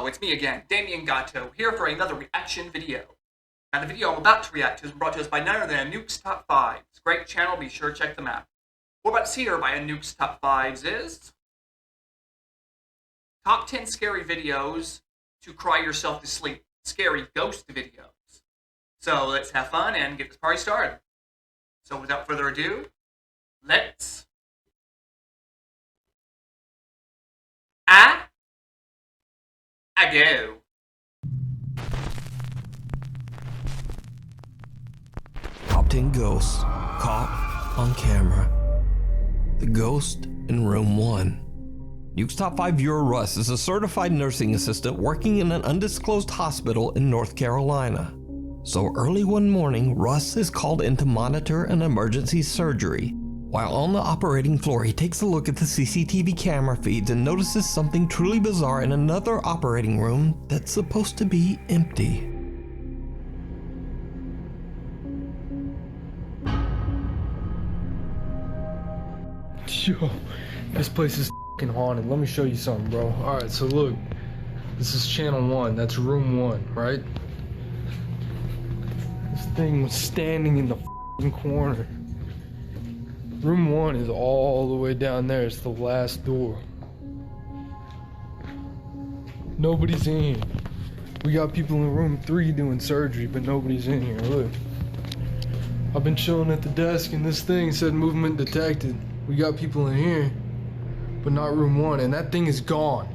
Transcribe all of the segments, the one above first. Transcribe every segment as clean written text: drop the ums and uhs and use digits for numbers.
Hello, it's me again, Damien Gatto, here for another reaction video. Now the video I'm about to react to is brought to us by none other than Nuke's Top 5. It's a great channel, be sure to check them out. What we're about to see here by Nuke's Top 5s is Top 10 Scary Videos to Cry Yourself to Sleep. Scary ghost videos. So let's have fun and get this party started. So without further ado, let's I go. Top 10 ghosts caught on camera. The ghost in room 1. Nuke's Top 5 viewer Russ is a certified nursing assistant working in an undisclosed hospital in North Carolina. So early one morning, Russ is called in to monitor an emergency surgery. While on the operating floor, he takes a look at the CCTV camera feeds and notices something truly bizarre in another operating room that's supposed to be empty. Yo, this place is f***ing haunted. Let me show you something, bro. Alright, so look. This is channel 1. That's room 1, right? This thing was standing in the f***ing corner. Room 1 is all the way down there. It's the last door. Nobody's in here. We got people in room 3 doing surgery, but nobody's in here. Look. I've been chilling at the desk and this thing said movement detected. We got people in here, but not room 1, and that thing is gone.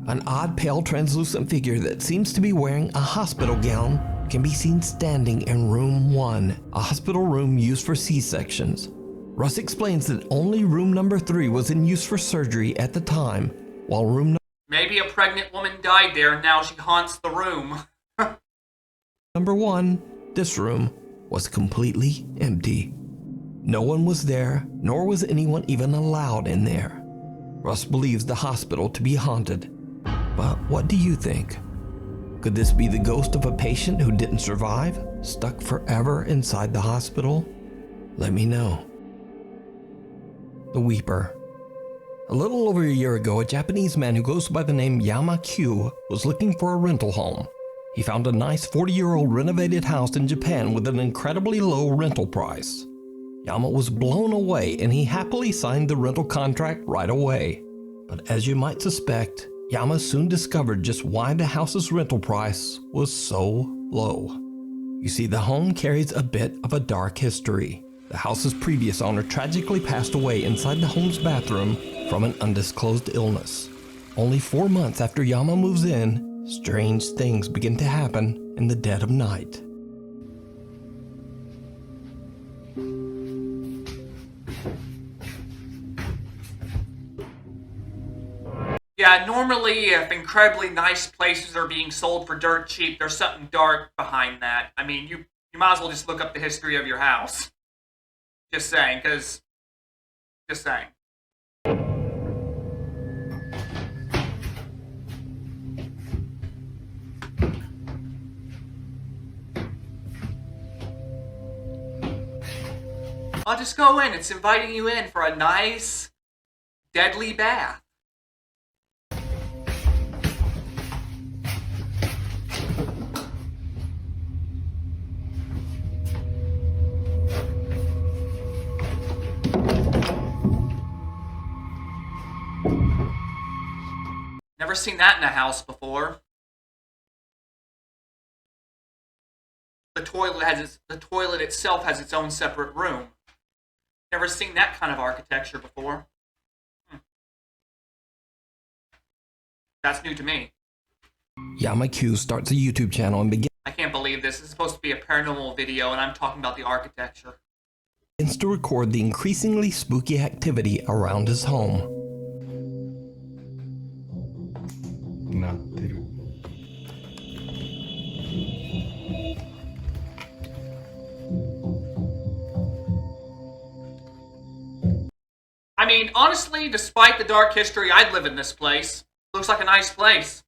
An odd, pale, translucent figure that seems to be wearing a hospital gown can be seen standing in room 1, a hospital room used for C-sections. Russ explains that only room number 3 was in use for surgery at the time, while room Maybe a pregnant woman died there and now she haunts the room. number 1, this room, was completely empty. No one was there, nor was anyone even allowed in there. Russ believes the hospital to be haunted. But what do you think? Could this be the ghost of a patient who didn't survive, stuck forever inside the hospital? Let me know. The Weeper. A little over a year ago, a Japanese man who goes by the name Yama Q was looking for a rental home. He found a nice 40-year-old renovated house in Japan with an incredibly low rental price. Yama was blown away and he happily signed the rental contract right away. But as you might suspect, Yama soon discovered just why the house's rental price was so low. You see, the home carries a bit of a dark history. The house's previous owner tragically passed away inside the home's bathroom from an undisclosed illness. Only 4 months after Yama moves in, strange things begin to happen in the dead of night. Yeah, normally if incredibly nice places are being sold for dirt cheap, there's something dark behind that. I mean, you might as well just look up the history of your house. Just saying, because... Just saying. I'll just go in. It's inviting you in for a nice, deadly bath. Never seen that in a house before. The toilet itself has its own separate room. Never seen that kind of architecture before. That's new to me. Yama Q starts a YouTube channel and begins I can't believe this. It's supposed to be a paranormal video and I'm talking about the architecture. to record the increasingly spooky activity around his home. I mean, honestly, despite the dark history, I'd live in this place. Looks like a nice place.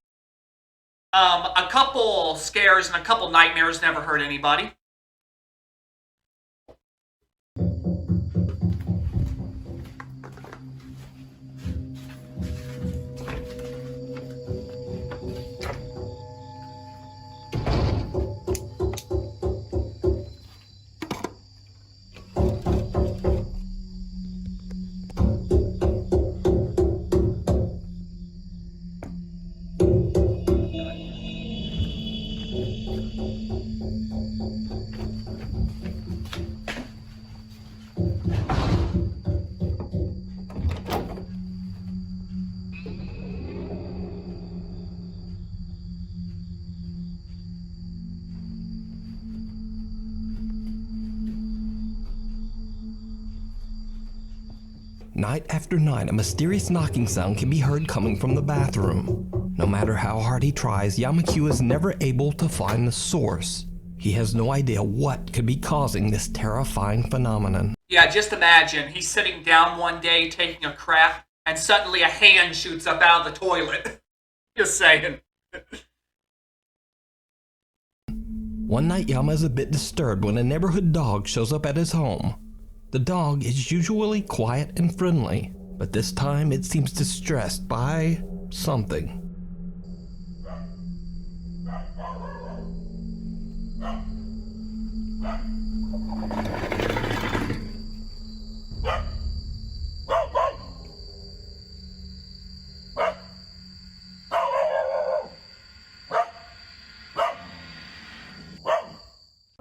A couple scares and a couple nightmares never hurt anybody. Night after night, a mysterious knocking sound can be heard coming from the bathroom. No matter how hard he tries, Yama-Q is never able to find the source. He has no idea what could be causing this terrifying phenomenon. Yeah, just imagine, he's sitting down one day taking a crap, and suddenly a hand shoots up out of the toilet. Just saying. One night, Yama is a bit disturbed when a neighborhood dog shows up at his home. The dog is usually quiet and friendly, but this time it seems distressed by something.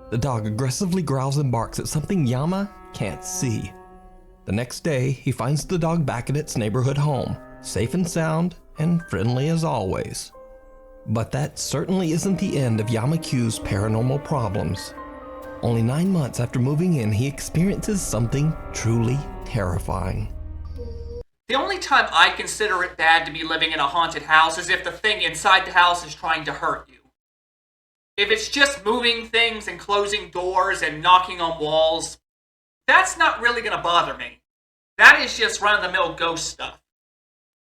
The dog aggressively growls and barks at something Yama can't see. The next day, he finds the dog back at its neighborhood home, safe and sound and friendly as always. But that certainly isn't the end of Yama-Q's paranormal problems. Only 9 months after moving in, he experiences something truly terrifying. The only time I consider it bad to be living in a haunted house is if the thing inside the house is trying to hurt you. If it's just moving things and closing doors and knocking on walls, that's not really going to bother me. That is just run-of-the-mill ghost stuff.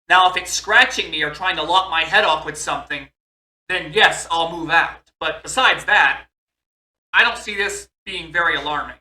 Now, if it's scratching me or trying to lock my head off with something, then yes, I'll move out. But besides that, I don't see this being very alarming.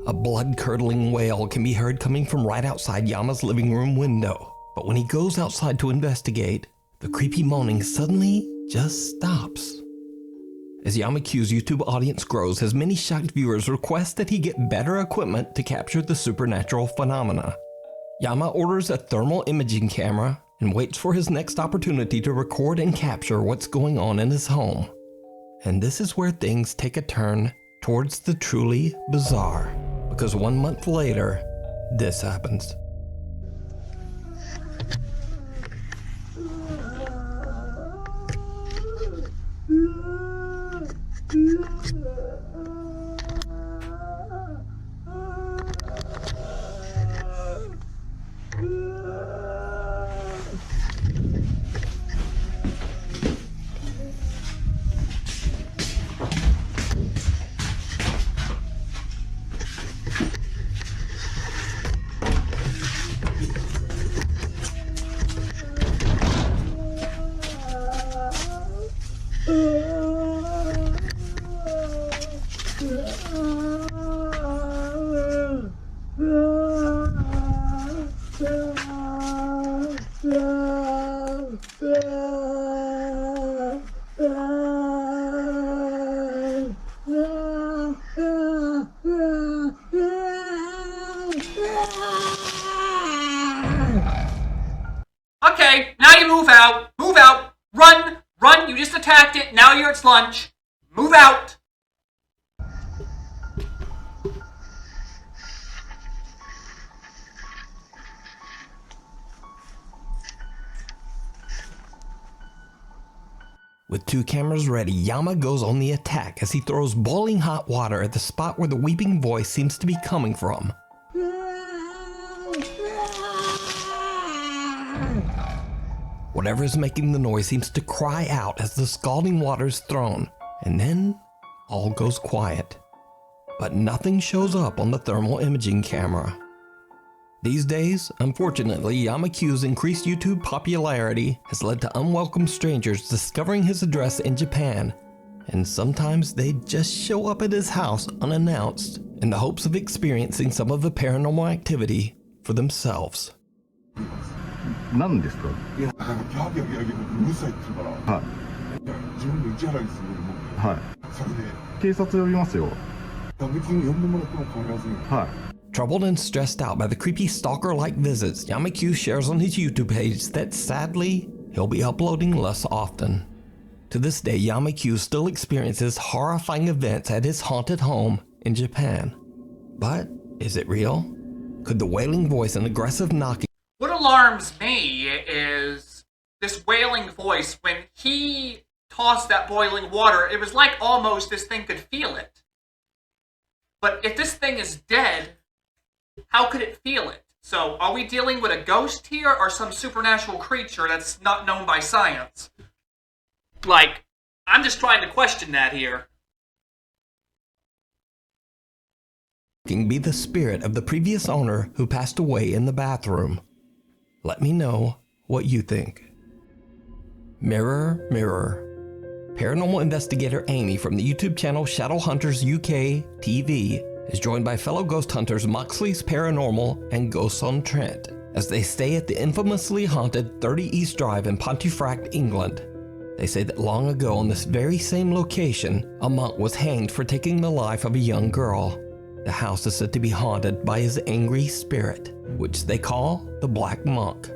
A blood-curdling wail can be heard coming from right outside Yama's living room window. But when he goes outside to investigate, the creepy moaning suddenly just stops. As Yama-Q's YouTube audience grows, his many shocked viewers request that he get better equipment to capture the supernatural phenomena. Yama orders a thermal imaging camera and waits for his next opportunity to record and capture what's going on in his home. And this is where things take a turn towards the truly bizarre. Because 1 month later, this happens. Okay, now you move out. Move out. Run. Run. You just attacked it. Now you're its lunch. Move out. With 2 cameras ready, Yama goes on the attack as he throws boiling hot water at the spot where the weeping voice seems to be coming from. Whatever is making the noise seems to cry out as the scalding water is thrown, and then all goes quiet. But nothing shows up on the thermal imaging camera. These days, unfortunately, Yama-Q's increased YouTube popularity has led to unwelcome strangers discovering his address in Japan, and sometimes they just show up at his house unannounced in the hopes of experiencing some of the paranormal activity for themselves. 何ですか？いや、なんかギャーギャーギャーギャーうるさいって言うから、はい。いや自分で打ち払いするよりも、はい。それで、警察呼びますよ。別に呼んでもらっても構いませんよ。はい。Troubled and stressed out by the creepy stalker-like visits, Yamaqu shares on his YouTube page that sadly, he'll be uploading less often. To this day, Yamaqu still experiences horrifying events at his haunted home in Japan. But is it real? Could the wailing voice and aggressive knocking What alarms me is this wailing voice. When he tossed that boiling water, it was like almost this thing could feel it. But if this thing is dead, how could it feel it? So, are we dealing with a ghost here or some supernatural creature that's not known by science? Like, I'm just trying to question that here. be the spirit of the previous owner who passed away in the bathroom? Let me know what you think. Mirror, mirror. Paranormal investigator Amy from the YouTube channel Shadow Hunters UK TV is joined by fellow ghost hunters Moxley's Paranormal and Ghosts on Trent as they stay at the infamously haunted 30 East Drive in Pontefract, England. They say that long ago on this very same location, a monk was hanged for taking the life of a young girl. The house is said to be haunted by his angry spirit, which they call the Black Monk.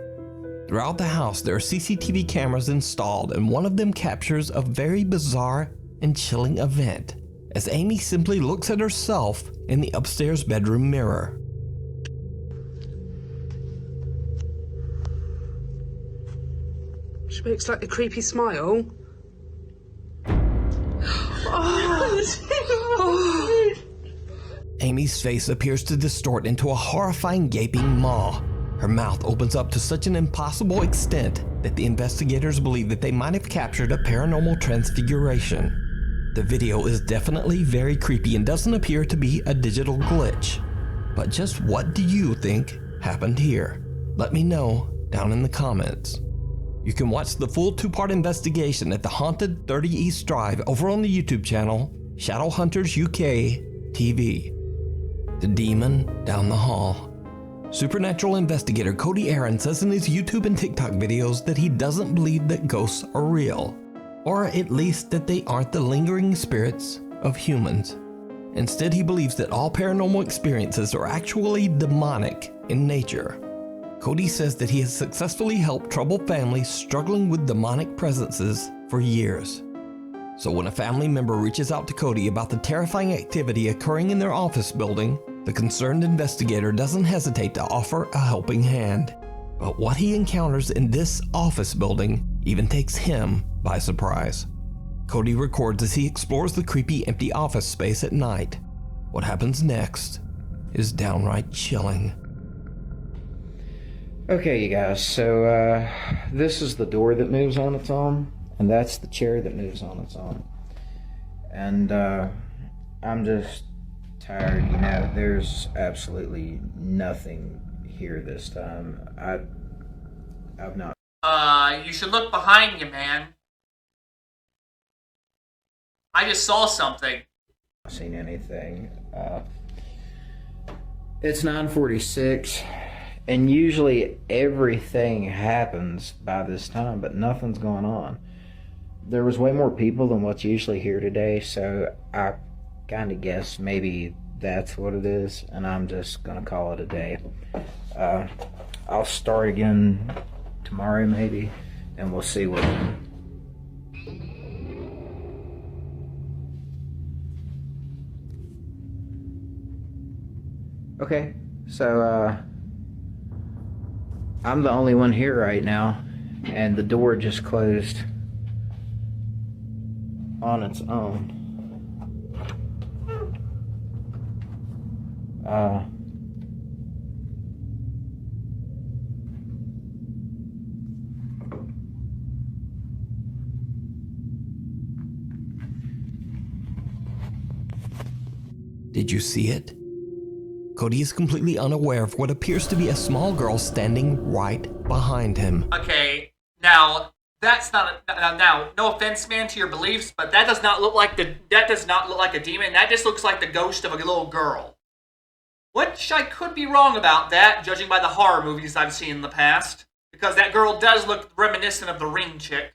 Throughout the house, there are CCTV cameras installed, and one of them captures a very bizarre and chilling event as Amy simply looks at herself in the upstairs bedroom mirror. She makes like a creepy smile. Amy's face appears to distort into a horrifying gaping maw. Her mouth opens up to such an impossible extent that the investigators believe that they might have captured a paranormal transfiguration. The video is definitely very creepy and doesn't appear to be a digital glitch. But just what do you think happened here? Let me know down in the comments. You can watch the full 2-part investigation at the haunted 30 East Drive over on the YouTube channel Shadow Hunters UK TV. The Demon Down the Hall. Supernatural investigator Cody Aaron says in his YouTube and TikTok videos that he doesn't believe that ghosts are real, or at least that they aren't the lingering spirits of humans. Instead, he believes that all paranormal experiences are actually demonic in nature. Cody says that he has successfully helped troubled families struggling with demonic presences for years. So when a family member reaches out to Cody about the terrifying activity occurring in their office building, the concerned investigator doesn't hesitate to offer a helping hand. But what he encounters in this office building even takes him by surprise. Cody records as he explores the creepy empty office space at night. What happens next is downright chilling. Okay, you guys, so this is the door that moves on its own, and that's the chair that moves on its own. And I'm just tired, you know, there's absolutely nothing here this time. I've not You should look behind you, man. I just saw something. seen anything. It's 9:46, and usually everything happens by this time, but nothing's going on. There was way more people than what's usually here today, so I kind of guess maybe that's what it is, and I'm just gonna call it a day. I'll start again tomorrow maybe, and we'll see what. Okay, so I'm the only one here right now, and the door just closed on its own. Did you see it? Cody is completely unaware of what appears to be a small girl standing right behind him. Okay, now that's not now. No offense, man, to your beliefs, but that does not look like a demon. That just looks like the ghost of a little girl. Which I could be wrong about that, judging by the horror movies I've seen in the past. Because that girl does look reminiscent of the Ring chick.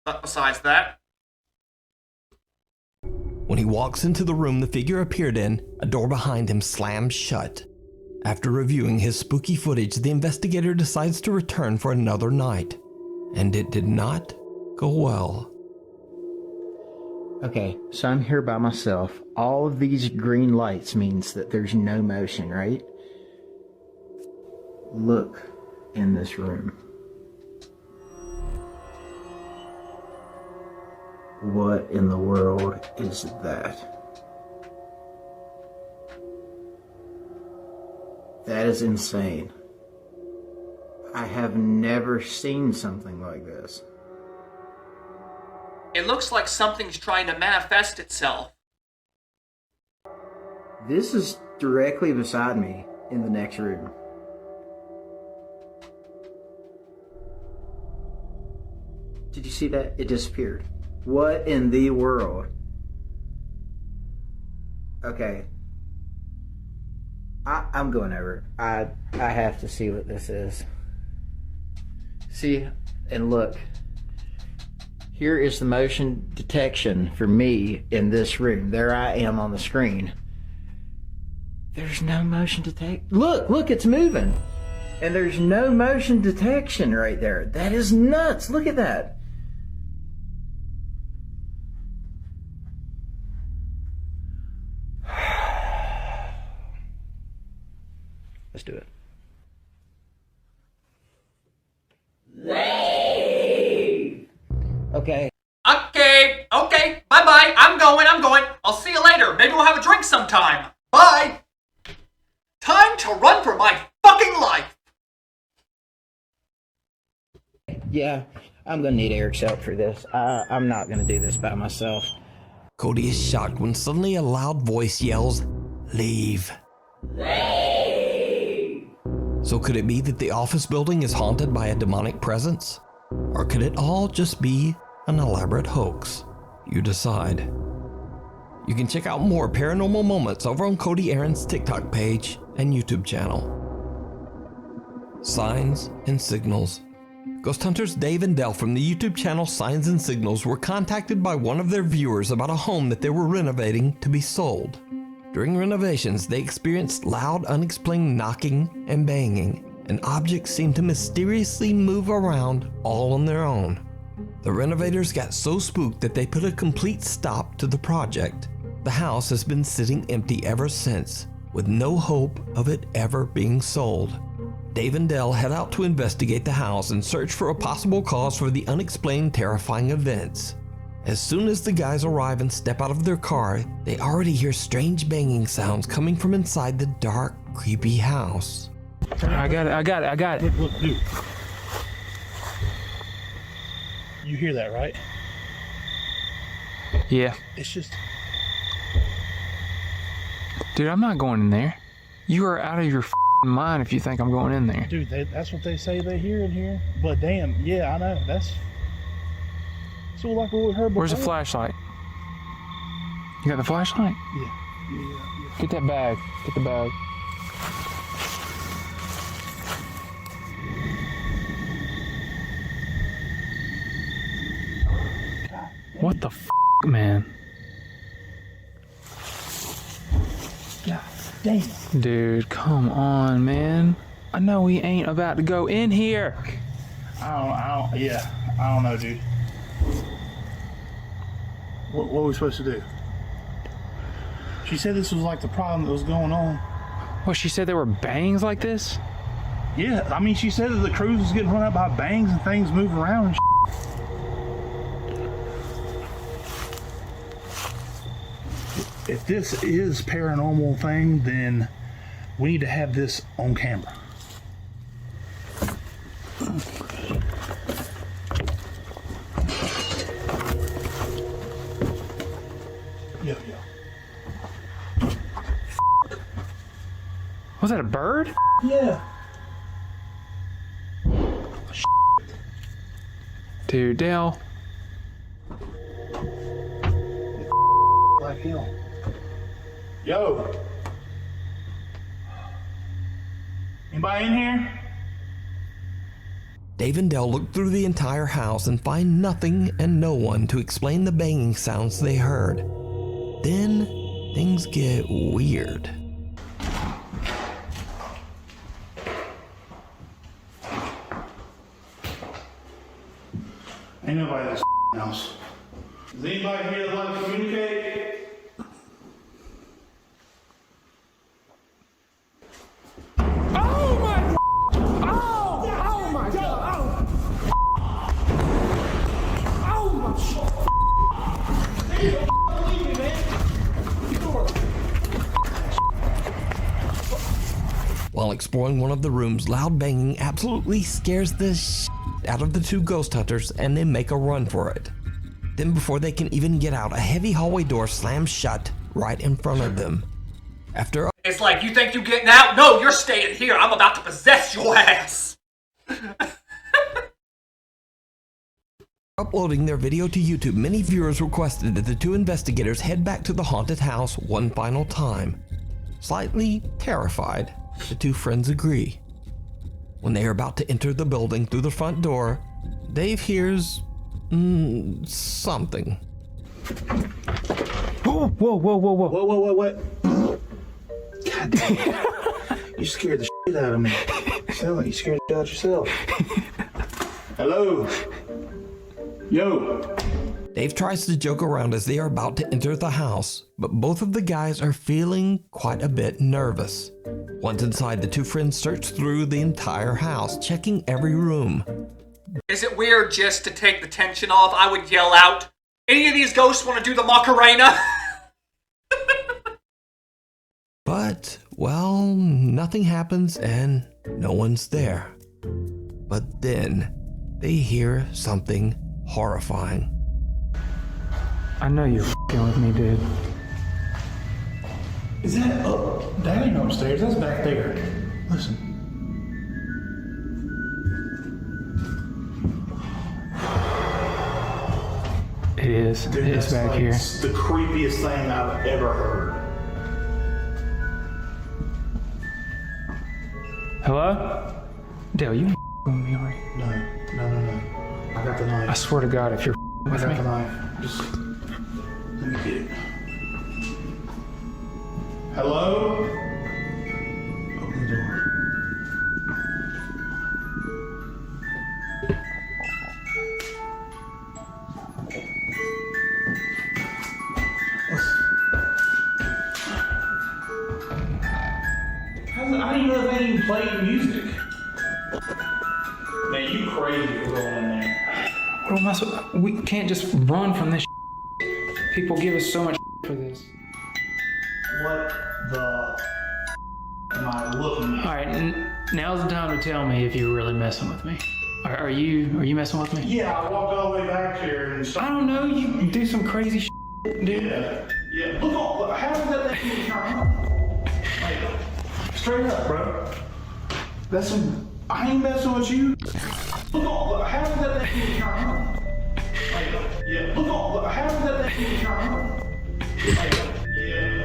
But besides that... When he walks into the room the figure appeared in, a door behind him slams shut. After reviewing his spooky footage, the investigator decides to return for another night. And it did not go well. Okay, so I'm here by myself. All of these green lights means that there's no motion, right? Look in this room. What in the world is that? That is insane. I have never seen something like this. It looks like something's trying to manifest itself. This is directly beside me in the next room. Did you see that? It disappeared. What in the world? Okay. I'm going over. I have to see what this is. See, and look. Here is the motion detection for me in this room. There I am on the screen. There's no motion detect. Look, it's moving. And there's no motion detection right there. That is nuts. Look at that. Let's do it. Okay. Okay, bye-bye. I'm going. I'll see you later. Maybe we'll have a drink sometime. Bye. Time to run for my fucking life. Yeah, I'm gonna need Eric's help for this. I'm not gonna do this by myself. Cody is shocked when suddenly a loud voice yells, "Leave." So could it be that the office building is haunted by a demonic presence? Or could it all just be an elaborate hoax? You decide. You can check out more paranormal moments over on Cody Aaron's TikTok page and YouTube channel. Signs and Signals. Ghost hunters Dave and Dell from the YouTube channel Signs and Signals were contacted by one of their viewers about a home that they were renovating to be sold. During renovations, they experienced loud, unexplained knocking and banging, and objects seemed to mysteriously move around all on their own. The renovators got so spooked that they put a complete stop to the project. The house has been sitting empty ever since, with no hope of it ever being sold. Dave and Dell head out to investigate the house and search for a possible cause for the unexplained terrifying events. As soon as the guys arrive and step out of their car, they already hear strange banging sounds coming from inside the dark, creepy house. I got it. Look, dude. You hear that, right? Yeah. It's just... Dude, I'm not going in there. You are out of your mind if you think I'm going in there. Dude, that's what they say they hear in here. But damn, yeah, I know. That's... So like what we heard before. Where's the flashlight? You got the flashlight? Yeah. Get that bag. Get the bag. What the man? God damn. Dude, come on, man. I know we ain't about to go in here. I don't know, dude. What were we supposed to do? She said this was like the problem that was going on. What, she said there were bangs like this? Yeah, I mean, she said that the cruise was getting run up by bangs and things moving around and If this is paranormal thing, then we need to have this on camera. Yo. Was that a bird? Yeah. Dude, Dale. Like hell. Yo. Anybody in here? Dave and Dell look through the entire house and find nothing and no one to explain the banging sounds they heard. Then things get weird. Ain't nobody in this house. Is anybody here that like to communicate? Oh my! Oh my God! Oh my! While exploring one of the rooms, loud banging absolutely scares the out of the two ghost hunters, and they make a run for it. Then before they can even get out, a heavy hallway door slams shut right in front of them. After It's like, you think you getting out? No, you're staying here. I'm about to possess your ass. uploading their video to YouTube, many viewers requested that the two investigators head back to the haunted house one final time. Slightly terrified, the two friends agree. When they are about to enter the building through the front door, Dave hears something. Whoa! What? God damn. You scared the shit out of me. Sound like you scared the shit out yourself. Hello? Yo. Dave tries to joke around as they are about to enter the house, but both of the guys are feeling quite a bit nervous. Once inside, the two friends search through the entire house, checking every room. Is it weird just to take the tension off? I would yell out, any of these ghosts want to do the Macarena? But, well, nothing happens and no one's there. But then, they hear something horrifying. I know you're f***ing with me, dude. Is that up? That ain't upstairs. That's back there. Listen. It is. Dude, It's that's back like here. the creepiest thing I've ever heard. Hello? Dale, you with me, are you? No. I got the knife. I swear to God, if you're I with got me. the knife. Just let me get it. Hello? Open the door. I didn't know they even played music. Man, you crazy for going in there. What am I so? We can't just run from this. People give us so much for this. What the am I looking at? All right, now's the time to tell me if you're really messing with me. Are you messing with me? Yeah, I walked all the way back here and I don't know. You do some crazy dude. Yeah. Look, how did that thing turn on? Like, straight up, bro. That's some. I ain't messing with you. Look, how did that thing turn on? Like, look, how did that thing turn on? Like,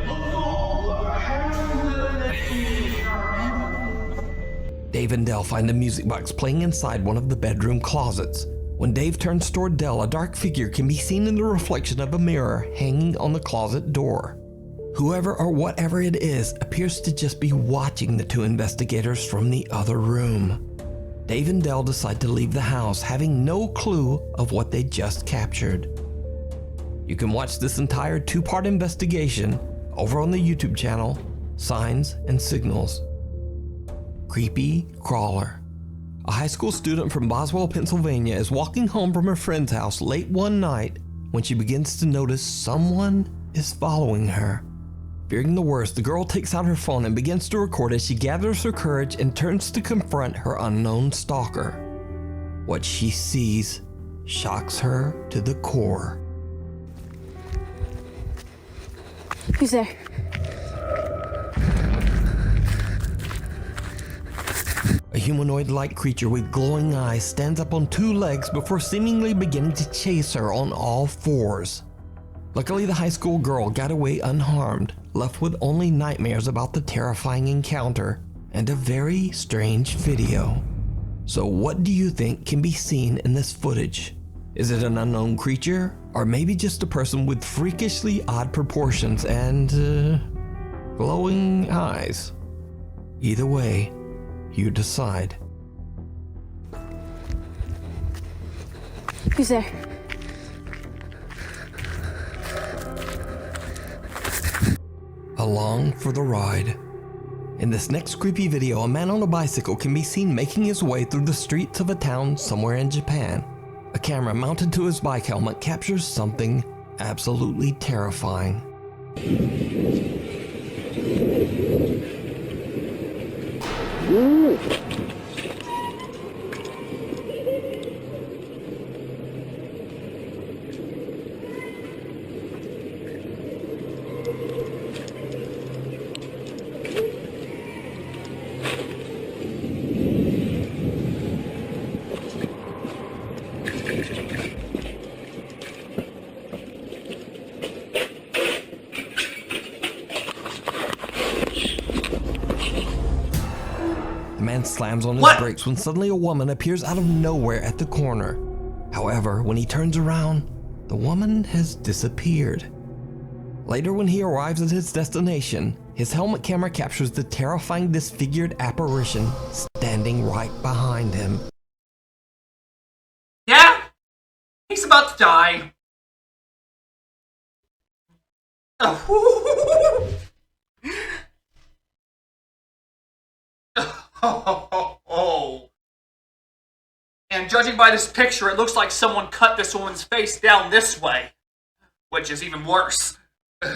look, how did that thing turn on? Dave and Dell find a music box playing inside one of the bedroom closets. When Dave turns toward Dell, a dark figure can be seen in the reflection of a mirror hanging on the closet door. Whoever or whatever it is appears to just be watching the two investigators from the other room. Dave and Dell decide to leave the house, having no clue of what they just captured. You can watch this entire two-part investigation over on the YouTube channel, Signs and Signals. Creepy Crawler. A high school student from Boswell, Pennsylvania is walking home from her friend's house late one night when she begins to notice someone is following her. Fearing the worst, the girl takes out her phone and begins to record as she gathers her courage and turns to confront her unknown stalker. What she sees shocks her to the core. Who's there? A humanoid-like creature with glowing eyes stands up on two legs before seemingly beginning to chase her on all fours. Luckily, the high school girl got away unharmed, left with only nightmares about the terrifying encounter and a very strange video. So what do you think can be seen in this footage? Is it an unknown creature, or maybe just a person with freakishly odd proportions and glowing eyes? Either way, you decide. Who's there? Along for the ride. In this next creepy video, a man on a bicycle can be seen making his way through the streets of a town somewhere in Japan. A camera mounted to his bike helmet captures something absolutely terrifying. The man slams on his brakes when suddenly a woman appears out of nowhere at the corner. However, when he turns around, the woman has disappeared. Later, when he arrives at his destination, his helmet camera captures the terrifying disfigured apparition standing right behind him. Yeah? He's about to die. Oh. And judging by this picture, it looks like someone cut this woman's face down this way, which is even worse. What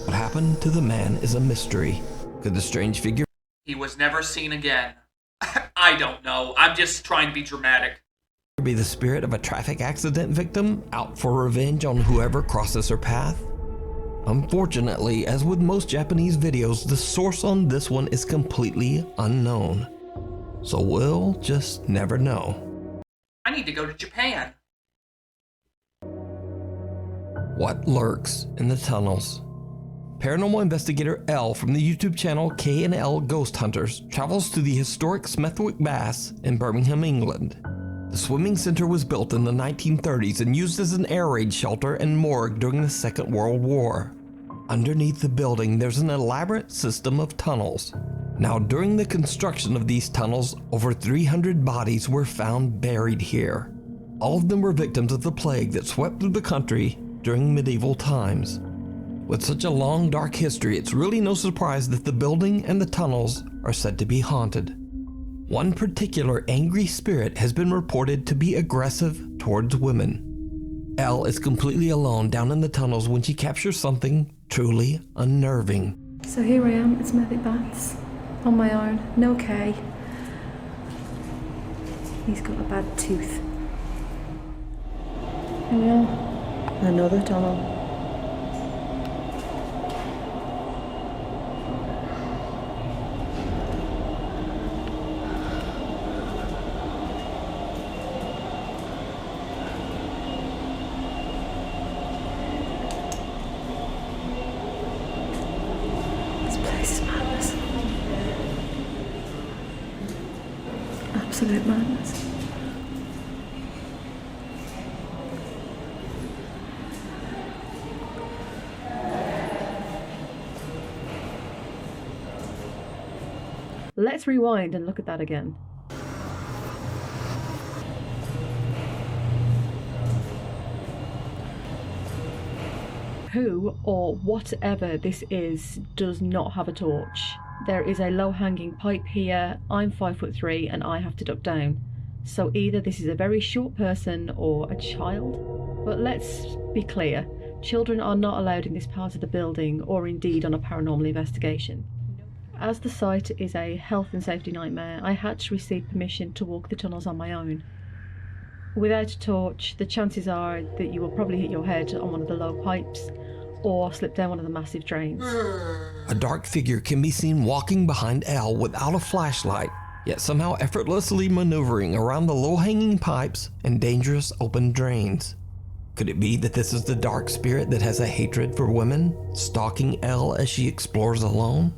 happened to the man is a mystery. Could the strange figure He was never seen again. I don't know. I'm just trying to be dramatic. be the spirit of a traffic accident victim out for revenge on whoever crosses her path? Unfortunately, as with most Japanese videos, the source on this one is completely unknown. So we'll just never know. I need to go to Japan. What lurks in the tunnels? Paranormal investigator L from the YouTube channel K&L Ghost Hunters travels to the historic Smethwick Baths in Birmingham, England. The swimming center was built in the 1930s and used as an air raid shelter and morgue during the Second World War. Underneath the building, there's an elaborate system of tunnels. Now, during the construction of these tunnels, over 300 bodies were found buried here. All of them were victims of the plague that swept through the country during medieval times. With such a long, dark history, it's really no surprise that the building and the tunnels are said to be haunted. One particular angry spirit has been reported to be aggressive towards women. Elle is completely alone down in the tunnels when she captures something truly unnerving. So here I am at Smethwick Baths, on my own, no K. He's got a bad tooth. Here we are, another tunnel. Absolute madness. Let's rewind and look at that again. Who or whatever this is does not have a torch. There is a low-hanging pipe here. I'm 5'3" and I have to duck down. So either this is a very short person or a child. But let's be clear, children are not allowed in this part of the building or indeed on a paranormal investigation. As the site is a health and safety nightmare, I had to receive permission to walk the tunnels on my own. Without a torch, the chances are that you will probably hit your head on one of the low pipes or slip down one of the massive drains. A dark figure can be seen walking behind Elle without a flashlight, yet somehow effortlessly maneuvering around the low-hanging pipes and dangerous open drains. Could it be that this is the dark spirit that has a hatred for women, stalking Elle as she explores alone?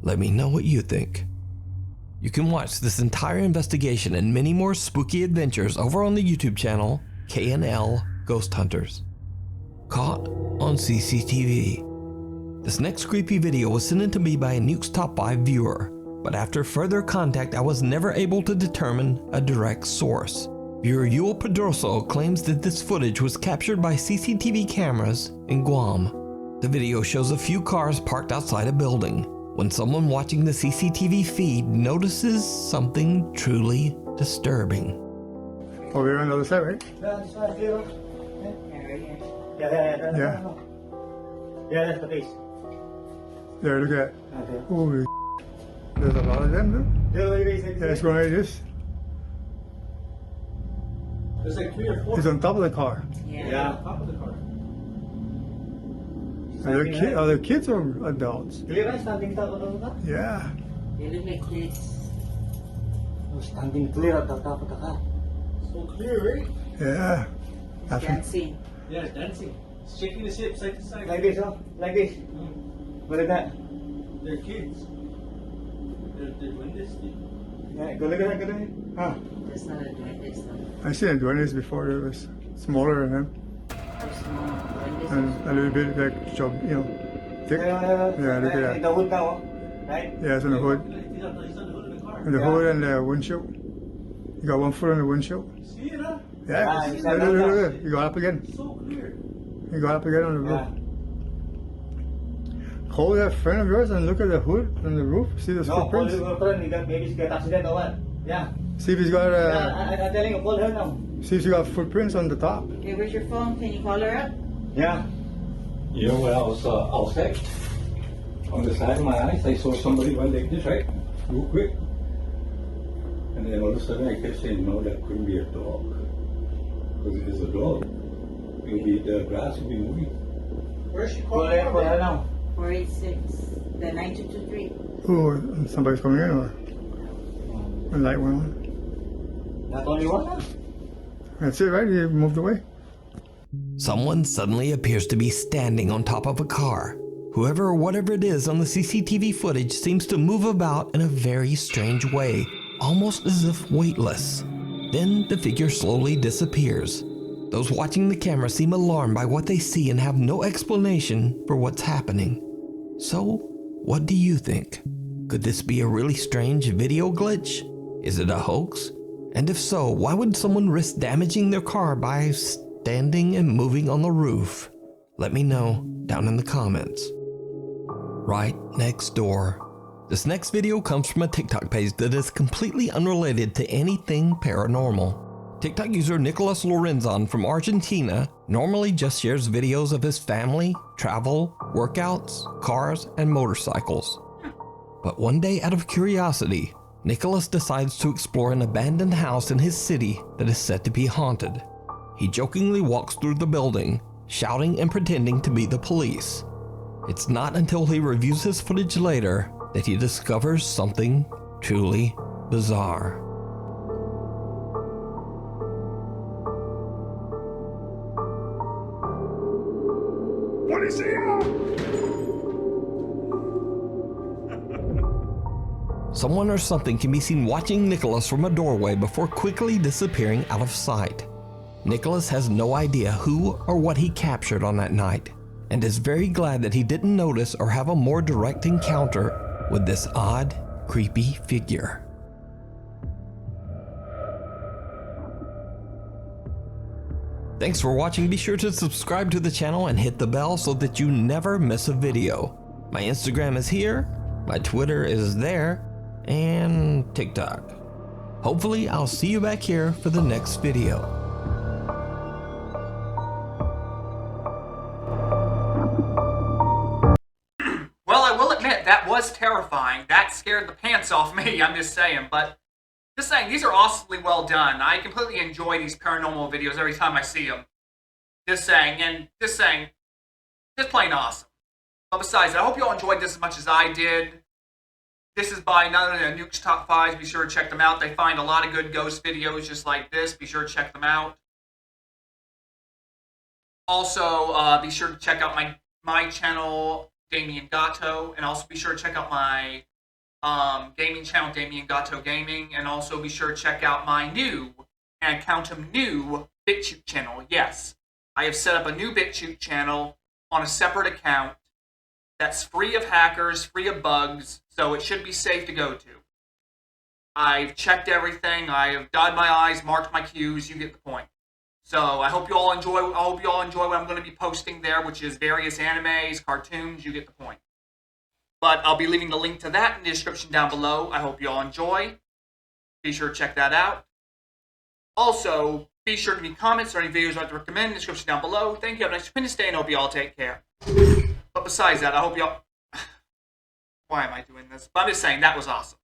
Let me know what you think. You can watch this entire investigation and many more spooky adventures over on the YouTube channel K&L Ghost Hunters. Caught on CCTV. This next creepy video was sent in to me by a Nuke's Top 5 viewer, but after further contact I was never able to determine a direct source. Viewer Yul Pedroso claims that this footage was captured by CCTV cameras in Guam. The video shows a few cars parked outside a building when someone watching the CCTV feed notices something truly disturbing. Oh, we're on the other side, right? Yeah. Yeah, that's the case. There, look at that. Holy there's a lot of them, though. Yeah, it's going like this. There's like 3 or 4. It's on top of the car. Yeah, on top of the car. Are they kids or adults? Standing top of the car? Yeah. They look like kids. Standing clear at the top of the car. So clear, right? Yeah. Dancing. Yeah, dancing. Shaking the ship side to side. Like this, huh? Like this. Look at that. They're kids. They're doing this thing. Yeah, go look at that, go look at that. Huh? That's not a doing this though. I seen them doing this before. It was smaller than him. And a little bit like job, you know, thick. Yeah, look at that. The hood now, right? Yeah, it's on the hood. He's on the hood of the car. And the hood and the windshield. You got one foot on the windshield. See it, huh? Yeah. Look. You got up again. So clear. You got up again on the roof. Call that friend of yours and look at the hood on the roof. See the footprints? No, call your friend. Maybe she got accident or what? Yeah. See if he's got I'm telling you, call her now. see if she got footprints on the top. Okay, where's your phone? Can you call her up? Yeah. You know, when I was outside, on the side of my eyes, I saw somebody went like this, right? Real quick. And then all of a sudden I kept saying, no, that couldn't be a dog. Because if it's a dog, the grass will be moving. Where's she calling from? Now? 486. The 9223. Oh, somebody's coming in or the light went on. Not only one? That's it, right? He moved away. Someone suddenly appears to be standing on top of a car. Whoever or whatever it is on the CCTV footage seems to move about in a very strange way, almost as if weightless. Then the figure slowly disappears. Those watching the camera seem alarmed by what they see and have no explanation for what's happening. So, what do you think? Could this be a really strange video glitch? Is it a hoax? And if so, why would someone risk damaging their car by standing and moving on the roof? Let me know down in the comments. Right next door. This next video comes from a TikTok page that is completely unrelated to anything paranormal. TikTok user Nicolas Lorenzon from Argentina normally just shares videos of his family, travel, workouts, cars, and motorcycles. But one day, out of curiosity, Nicholas decides to explore an abandoned house in his city that is said to be haunted. He jokingly walks through the building, shouting and pretending to be the police. It's not until he reviews his footage later that he discovers something truly bizarre. What is he? Someone or something can be seen watching Nicholas from a doorway before quickly disappearing out of sight. Nicholas has no idea who or what he captured on that night, and is very glad that he didn't notice or have a more direct encounter with this odd, creepy figure. Thanks for watching. Be sure to subscribe to the channel and hit the bell so that you never miss a video. My Instagram is here, my Twitter is there, and TikTok. Hopefully I'll see you back here for the next video. Well, I will admit, that was terrifying. That scared the pants off me, I'm just saying. But, just saying, these are awesomely well done. I completely enjoy these paranormal videos every time I see them. Just saying, just plain awesome. But besides, I hope you all enjoyed this as much as I did. This is by none other than Nuke's Top 5s. Be sure to check them out. They find a lot of good ghost videos just like this. Be sure to check them out. Also, be sure to check out my channel, Damien Gatto, and also be sure to check out my gaming channel, Damien Gatto Gaming, and also be sure to check out my new, and count them new, BitChute channel. Yes, I have set up a new BitChute channel on a separate account that's free of hackers, free of bugs, so it should be safe to go to. I've checked everything. I have dotted my I's, marked my Q's. You get the point. So I hope you all enjoy. I hope you all enjoy what I'm going to be posting there, which is various animes, cartoons. You get the point. But I'll be leaving the link to that in the description down below. I hope you all enjoy. Be sure to check that out. Also, be sure to leave comments or any videos I'd like to recommend in the description down below. Thank you. Have a nice stupendous day, and I hope you all take care. But besides that, I hope you all... Why am I doing this? But I'm just saying, that was awesome.